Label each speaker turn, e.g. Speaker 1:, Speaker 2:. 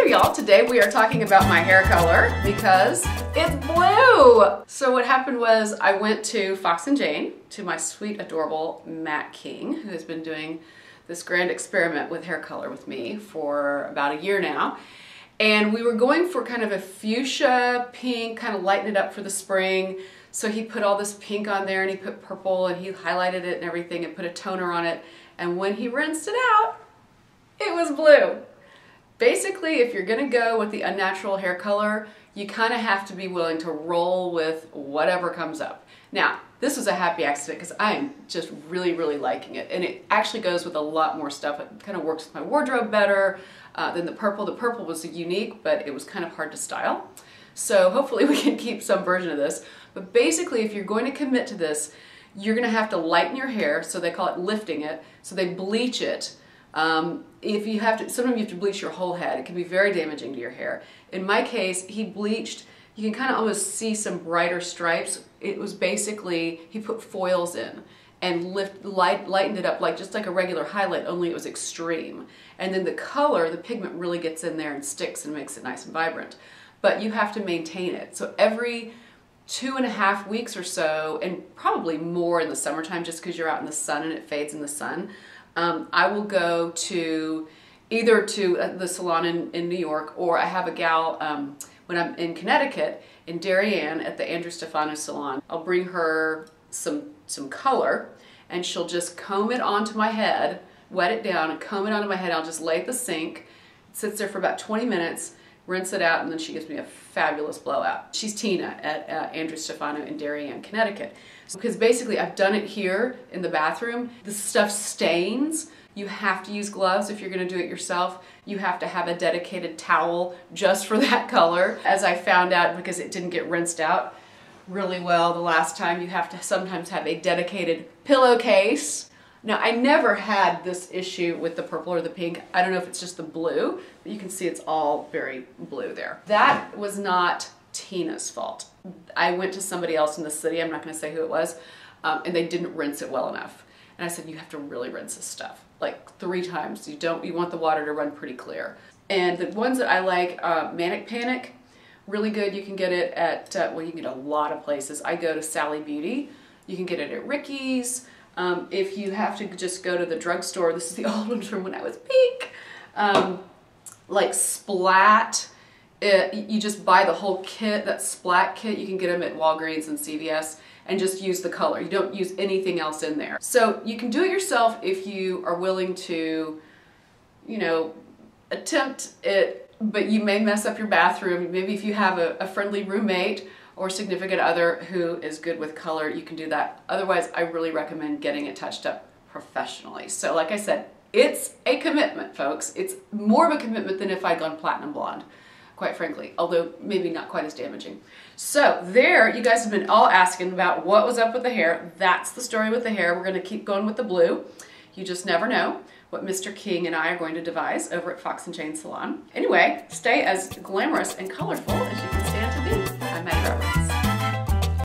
Speaker 1: y'all. Today we are talking about my hair color because it's blue. So what happened was I went to Fox and Jane, to my sweet, adorable Matt King, who has been doing this grand experiment with hair color with me for about a year now. And we were going for kind of a fuchsia pink, kind of lighten it up for the spring. So he put all this pink on there and he put purple and he highlighted it and everything and put a toner on it. And when he rinsed it out, it was blue. Basically, if you're gonna go with the unnatural hair color, you kind of have to be willing to roll with whatever comes up. Now, this was a happy accident because I'm just really, really liking it. And it actually goes with a lot more stuff. It kind of works with my wardrobe better than the purple. The purple was unique, but it was kind of hard to style. So hopefully we can keep some version of this. But basically, if you're going to commit to this, you're gonna have to lighten your hair, so they call it lifting it, so they bleach it. If you have to, sometimes you have to bleach your whole head. It can be very damaging to your hair. In my case, he bleached, you can kind of almost see some brighter stripes. It was basically, he put foils in and lightened it up just like a regular highlight, only it was extreme. And then the color, the pigment really gets in there and sticks and makes it nice and vibrant. But you have to maintain it. So every 2.5 weeks or so, and probably more in the summertime just because you're out in the sun and it fades in the sun, I will go to either to the salon in New York, or I have a gal when I'm in Connecticut, in Darien at the Andrew Stefanou Salon. I'll bring her some color and she'll just comb it onto my head, wet it down and comb it onto my head. I'll just lay at the sink. It sits there for about 20 minutes, rinse it out, and then she gives me a fabulous blowout. She's Tina at Andrew Stefanou in Darien, Connecticut. Because basically I've done it here in the bathroom. The stuff stains. You have to use gloves if you're gonna do it yourself. You have to have a dedicated towel just for that color. As I found out, because it didn't get rinsed out really well the last time, you have to sometimes have a dedicated pillowcase. Now, I never had this issue with the purple or the pink. I don't know if it's just the blue, but you can see it's all very blue there. That was not Tina's fault. I went to somebody else in the city, I'm not gonna say who it was, and they didn't rinse it well enough. And I said, you have to really rinse this stuff, like 3 times. You want the water to run pretty clear. And the ones that I like, Manic Panic, really good. You can get it at, well, you can get a lot of places. I go to Sally Beauty. You can get it at Ricky's. If you have to just go to the drugstore, this is the old one from when I was pink, like Splat, you just buy the whole kit, that Splat kit. You can get them at Walgreens and CVS, and just use the color. You don't use anything else in there. So you can do it yourself if you are willing to, you know, attempt it, but you may mess up your bathroom. Maybe if you have a friendly roommate or significant other who is good with color, you can do that. Otherwise, I really recommend getting it touched up professionally. So like I said, it's a commitment, folks. It's more of a commitment than if I'd gone platinum blonde, quite frankly, although maybe not quite as damaging. So there, you guys have been all asking about what was up with the hair. That's the story with the hair. We're gonna keep going with the blue. You just never know what Mr. King and I are going to devise over at Fox and Jane Salon. Anyway, stay as glamorous and colorful as you can stand to be. I'm Maggie Roberts.